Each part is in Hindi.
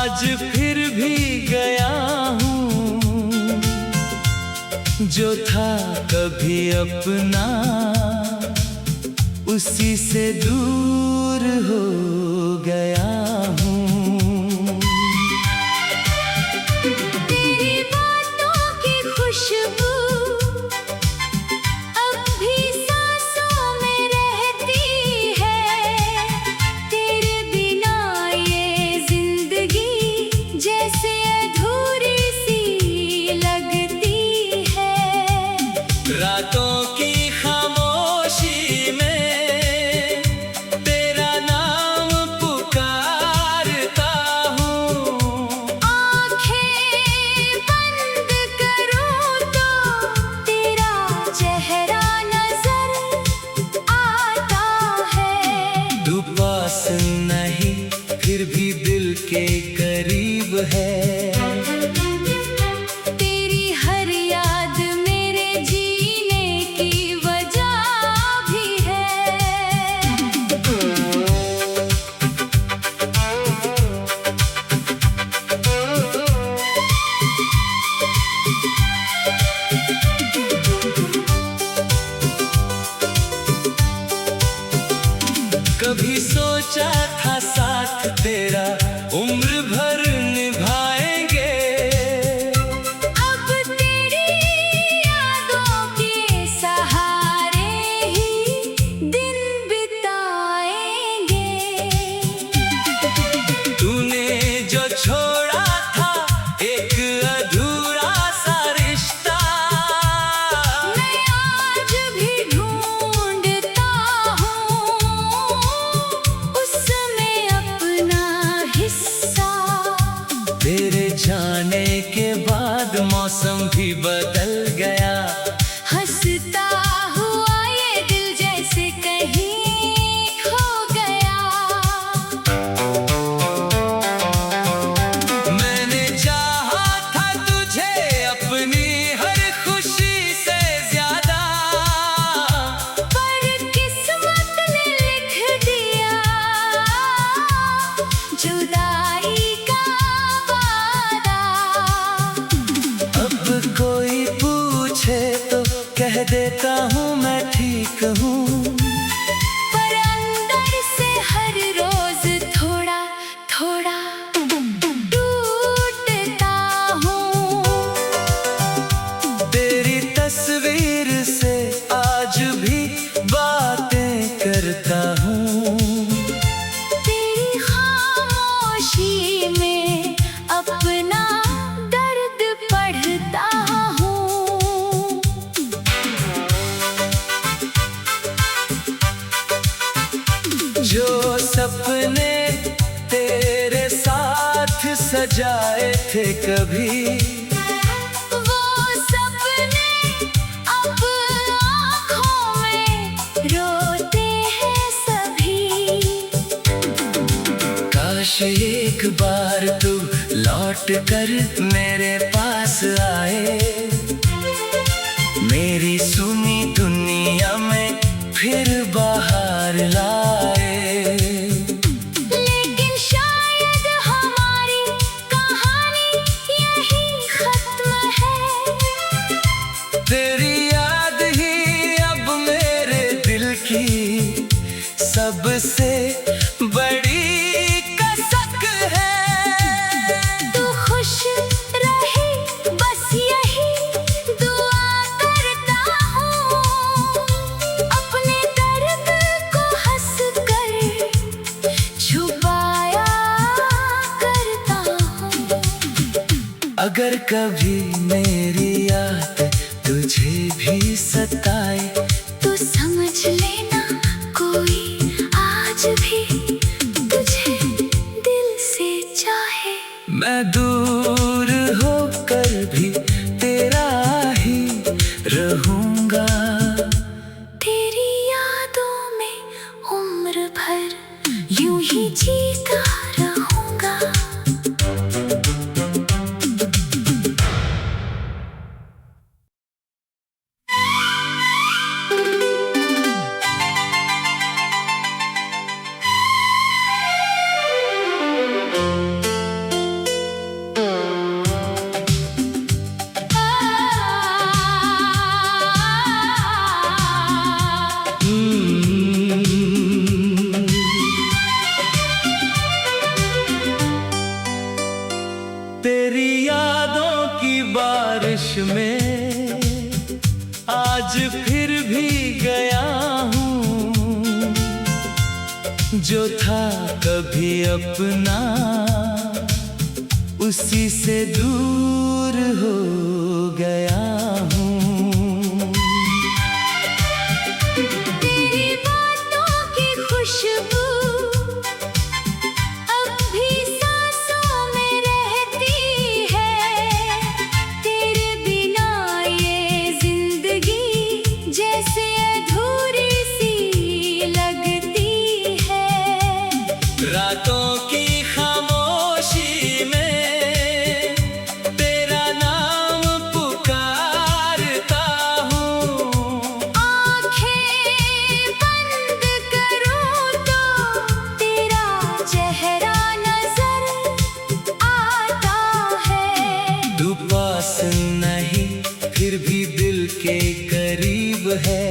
आज फिर भी गया हूँ, जो था कभी अपना उसी से दूर हो गया हूँ। तेरी बातों की खुशबू अब भी सांसों में रहती है। तेरे बिना ये जिंदगी जैसे अधूरी सी लगती है। रातों की खामोशी में नहीं फिर भी दिल के करीब है। तेरी हर याद मेरे जीने की वजह भी है। कभी सोचा था साथ तेरा उम्र भर निभाएंगे, अब तेरी यादों के सहारे ही दिन बिताएंगे। तूने जो छोड़ा था एक अधूरा सा रिश्ता, मैं आज भी ढूंढता हूँ उसमें अपना हिस्सा। तेरे जाने के बाद मौसम भी बदल गया। हंसता हुआ ये दिल जैसे कहीं खो गया। मैंने चाहा था तुझे अपनी हर खुशी से ज्यादा, पर किस्मत ने लिख दिया जुदाई का वादा। अब कोई पूछे तो कह देता हूँ मैं ठीक हूँ, पर अंदर से हर रोज थोड़ा थोड़ा टूटता हूँ। तेरी तस्वीर से आज भी बातें करता हूँ। तेरी खामोशी में अपना दर्द पढ़ता हूँ। जो सपने तेरे साथ सजाए थे कभी, वो सपने अब आँखों में रोते हैं सभी। काश एक बार तू लौट कर मेरे पास आए, मेरी सुनी दुनिया में फिर बाहर लाए। लेकिन शायद हमारी कहानी यही खत्म है। तेरी याद ही अब मेरे दिल की सबसे बड़ी कसक है। तू खुश रहे बस यही दुआ करता हूँ। अपने दर्द को हंस कर छुपाया करता हूँ। अगर कभी मेरी याद तुझे भी सताए, तू समझ लेना कोई आज भी तुझे दिल से चाहे। मैं दूर होकर भी तेरा ही रहूंगा। तेरी यादों में उम्र भर यूं ही जीता रहूंगा। आज फिर भी गया हूँ, जो था कभी अपना उसी से दूर हो गया हूँ। तेरी बातों की खुशबू अब भी सांसों में रहती है। तेरे बिना ये जिंदगी जैसे अधूरी सी लगती है। रातों की खामोशी में तेरा नाम पुकारता हूँ। आँखें बंद करूँ तो तेरा चेहरा नजर आता है। तू पास नहीं फिर भी दिल के करीब है।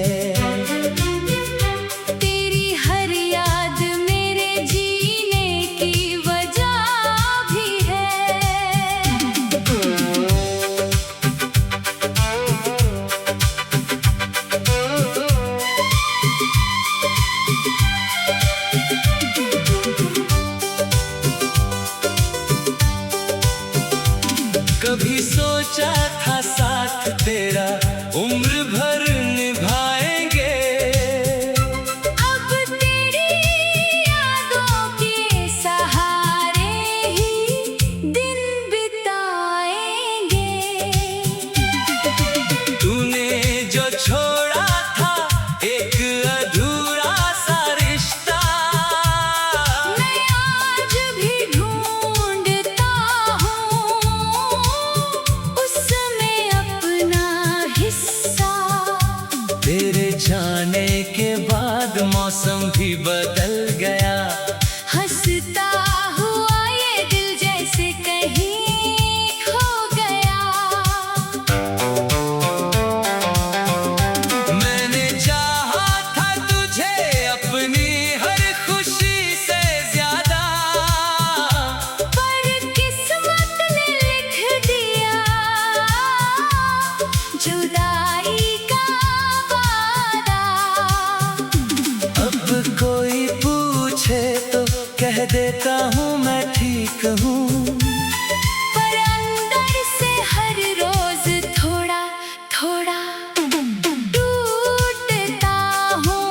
तेरी हर याद मेरे जीने की वजह भी है। कभी सोचा था साथ तेरा उम्र भर निभाएंगे। अब तेरी यादों के सहारे ही दिन बिताएंगे। तूने जो छोड़ा था एक अधूरा सा रिश्ता, मैं आज भी ढूंढता हूँ उसमें अपना हिस्सा। तेरे जाने के बाद मौसम भी बदल गया। हंसता हुआ ये दिल जैसे कहीं खो गया। मैंने चाहा था तुझे अपनी हर खुशी से ज्यादा, पर किस्मत ने लिख दिया जुदाई का वादा। अब कोई पूछे तो कह देता हूँ मैं ठीक हूँ। पर अंदर से हर रोज थोड़ा थोड़ा टूटता हूँ।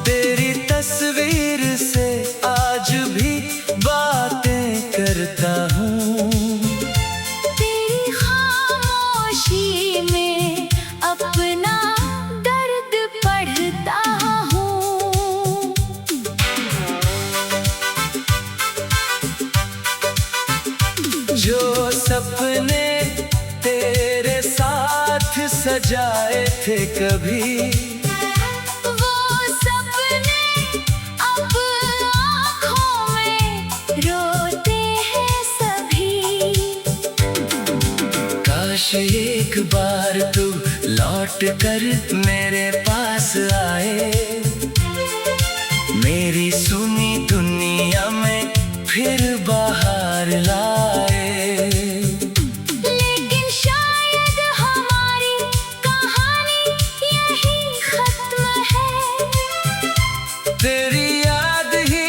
तेरी तस्वीर से आज भी बातें करता हूँ। तेरी खामोशी में अपना दर्द पढ़ता हूँ। जो सपने तेरे साथ सजाए थे कभी, वो सपने अब आँखों में रोते हैं सभी। काश एक बार तू लौट कर मेरे पास आए, मेरी सुनी दुनिया में फिर बाहर लाए। लेकिन शायद हमारी कहानी यही खत्म है। तेरी याद ही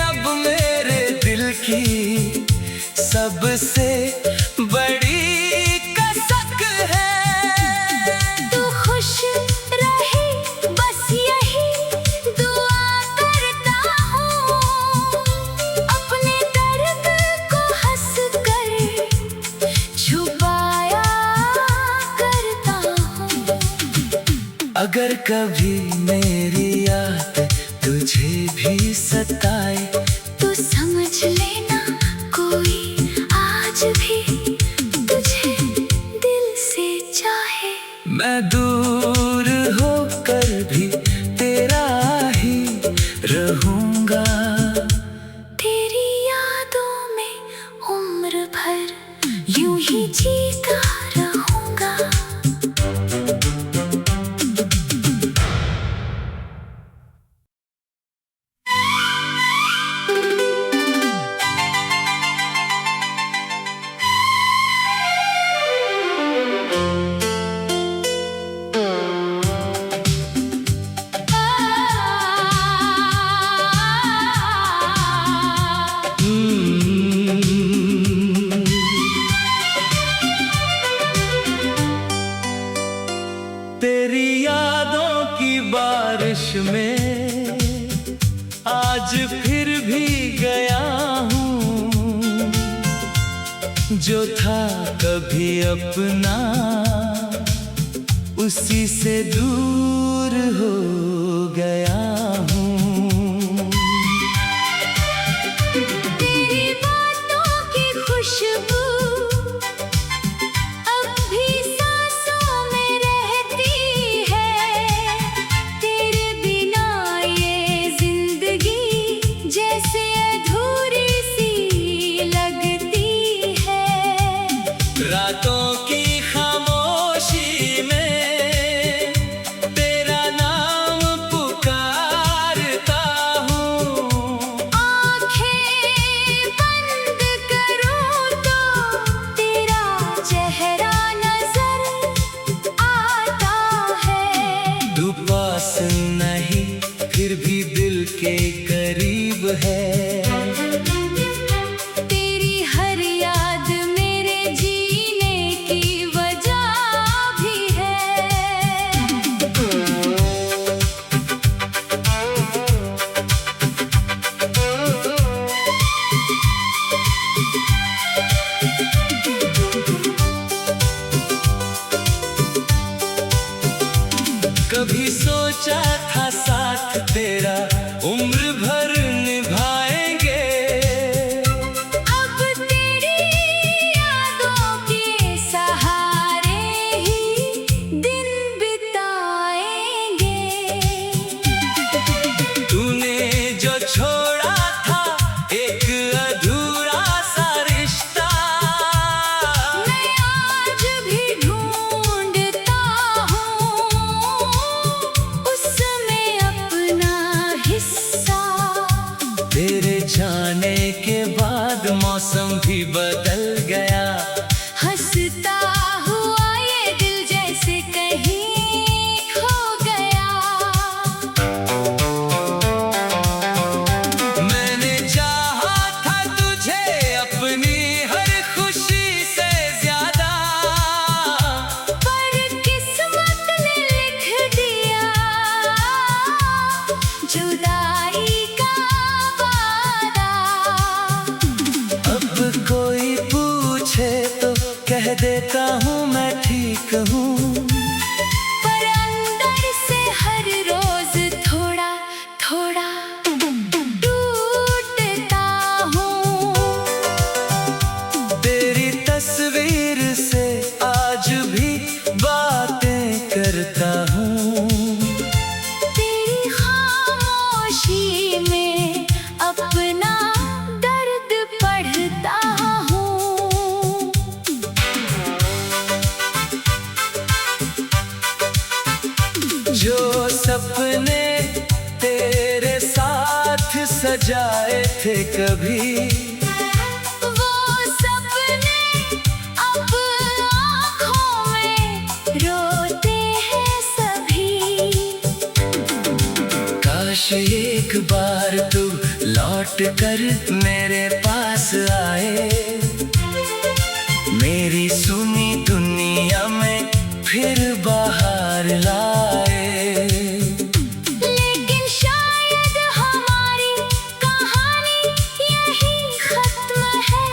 अब मेरे दिल की सबसे बड़ी कसक है। तू खुश रहे बस यही दुआ करता हूँ। अपने दर्द को हंस कर छुपाया करता हूँ। अगर कभी मेरी याद तुझे भी सताए, तू समझ लेना कोई आज भी तुझे दिल से चाहे। मैं दूर होकर भी तेरा ही रहूंगा। तेरी यादों में उम्र भर यूं ही जीता रहूंगा। भी गया हूँ। जो था कभी अपना उसी से दूर हो गया हूँ। तेरी बातों की खुशबू अब भी सांसों में रहती है। तेरे बिना ये जिंदगी जैसे अधूरी सी लगती है। रातों की खामोशी में तेरा नाम पुकारता हूँ। आँखें बंद करूँ तो तेरा चेहरा नजर आता है। तू पास नहीं फिर भी दिल के करीब है। तेरी हर याद मेरे जीने की वजह भी है। कभी सोचा था साथ तेरा उम्र भर निभाएंगे। अब तेरी यादों के सहारे ही दिन बिताएंगे। तूने जो छोड़ा था एक अधूरा सा रिश्ता, मैं आज भी ढूंढता हूँ उसमें अपना हिस्सा। तेरे जाने के बाद मौसम भी बदल गया। हंसता हुआ ये दिल जैसे कहीं खो गया। मैंने चाहा था तुझे अपनी हर खुशी से ज्यादा, पर किस्मत ने लिख दिया जुदाई का वादा। अब कोई पूछे तो कह देता हूँ मैं ठीक हूँ। पर अंदर से हर रोज थोड़ा थोड़ा टूटता हूँ। तेरी तस्वीर से आज भी बातें करता हूँ। तेरी खामोशी में अपना दर्द पढ़ता हूँ। जो सपने तेरे साथ सजाए थे कभी, वो सपने अब आँखों में रोते हैं सभी। काश एक बार तू लौट कर मेरे पास आए, मेरी सुनी दुनिया में फिर बाहर लाए। लेकिन शायद हमारी कहानी यही खत्म है।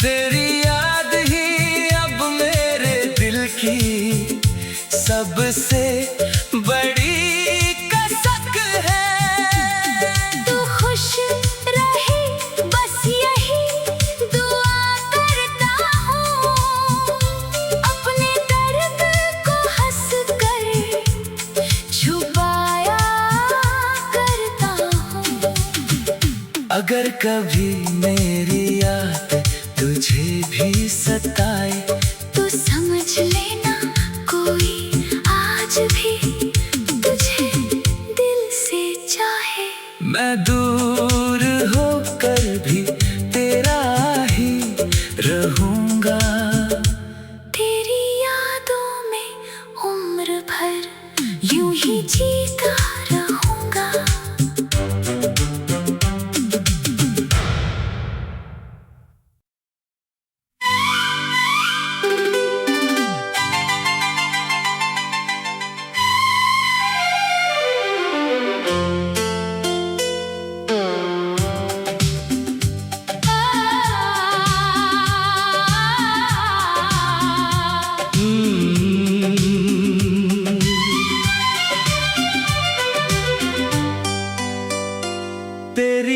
तेरी याद ही अब मेरे दिल की सबसे बड़ी कसक है। तू खुश रहे बस यही दुआ करता हूँ। अपने दर्द को हंस कर छुपाया करता हूँ। अगर कभी मेरी याद तुझे भी सताए, तू समझ लेना कोई आज भी तुझे दिल से चाहे। मैं दूर होकर भी तेरा ही रहूंगा। तेरी यादों में उम्र भर यूं ही जीता रहूंगा।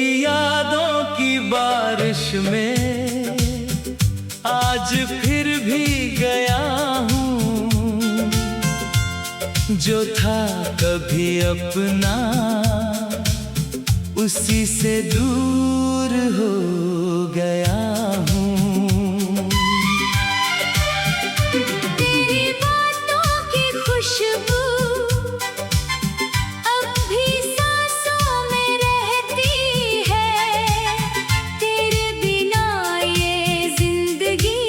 तेरी यादों की बारिश में आज फिर भी गया हूँ। जो था कभी अपना उसी से दूर हो गया हूँ। तेरी बातों की खुशबू अब भी सांसों में रहती है। तेरे बिना ये जिंदगी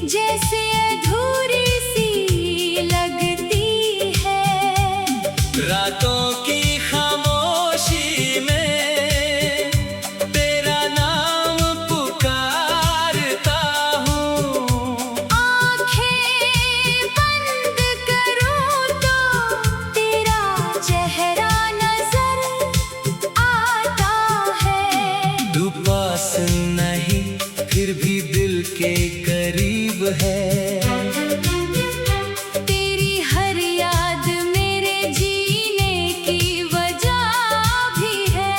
जैसे अधूरी सी लगती है। रातों की खामोशी में तेरा नाम पुकारता हूँ। आँखें बंद करूँ तो तेरा चेहरा नजर आता है। तू पास नहीं फिर भी दिल के करीब है। तेरी हर याद मेरे जीने की वजह भी है।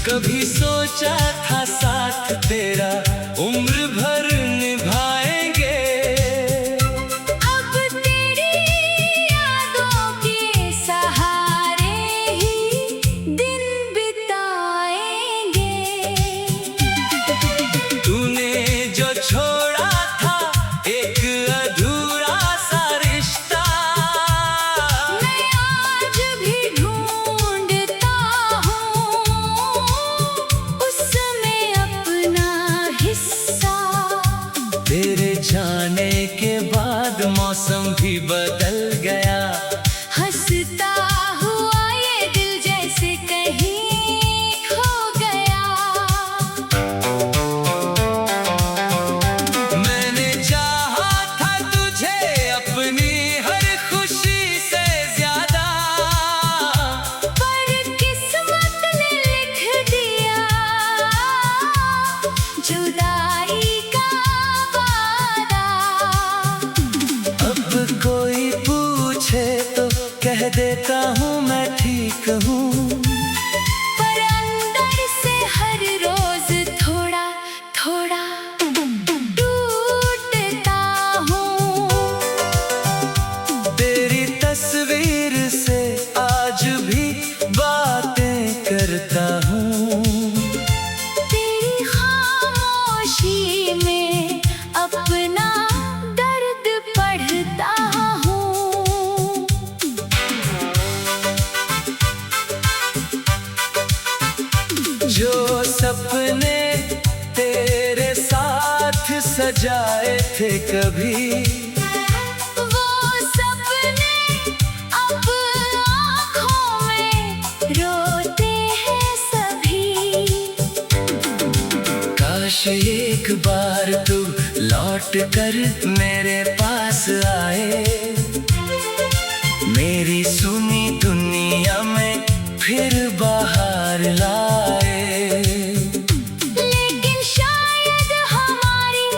कभी सोचा था साथ तेरा उम्र भर निभाएंगे। अब तेरी यादों के सहारे ही दिन बिताएंगे। तूने जो छोड़ा था एक अधूरा सा रिश्ता, मैं आज भी ढूंढता हूँ उसमें अपना हिस्सा। तेरे जाने के बाद मौसम भी बदल गया। हंसता हुआ ये दिल जैसे कहीं खो गया। मैंने चाहा था तुझे अपनी हर खुशी से ज्यादा, पर किस्मत ने लिख दिया जुदाई का वादा। अब कोई पूछे तो कह देता हूँ मैं ठीक हूँ। पर अंदर से हर रोज थोड़ा थोड़ा टूटता हूँ। तेरी तस्वीर से आज भी बातें करता हूँ। तेरी खामोशी में अपना दर्द पढ़ता हूँ। जो सपने तेरे साथ सजाए थे कभी, वो सपने अब आँखों में रोते हैं सभी। काश एक बार तू लौट कर मेरे पास आए। मेरी सुनी दुनिया में फिर बाहर लाए। लेकिन शायद हमारी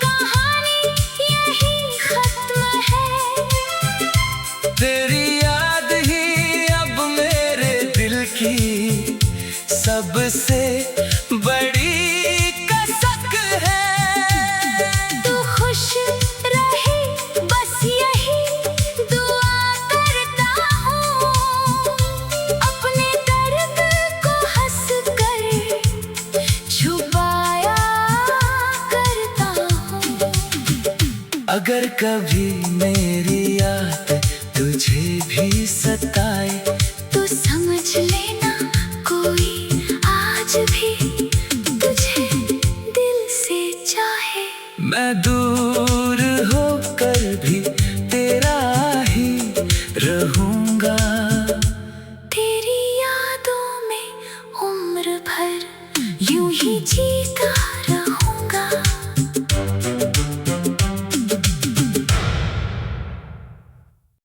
कहानी यही खत्म है। तेरी याद ही अब मेरे दिल की सबसे बड़ी कसक है। तू खुश रहे बस यही दुआ करता हूँ। अपने दर्द को हंस कर छुपाया करता हूँ। अगर कभी मेरी याद तुझे भी सताए तू समझ लेना कोई आज भी तुझे दिल से चाहे। मैं दूर होकर भी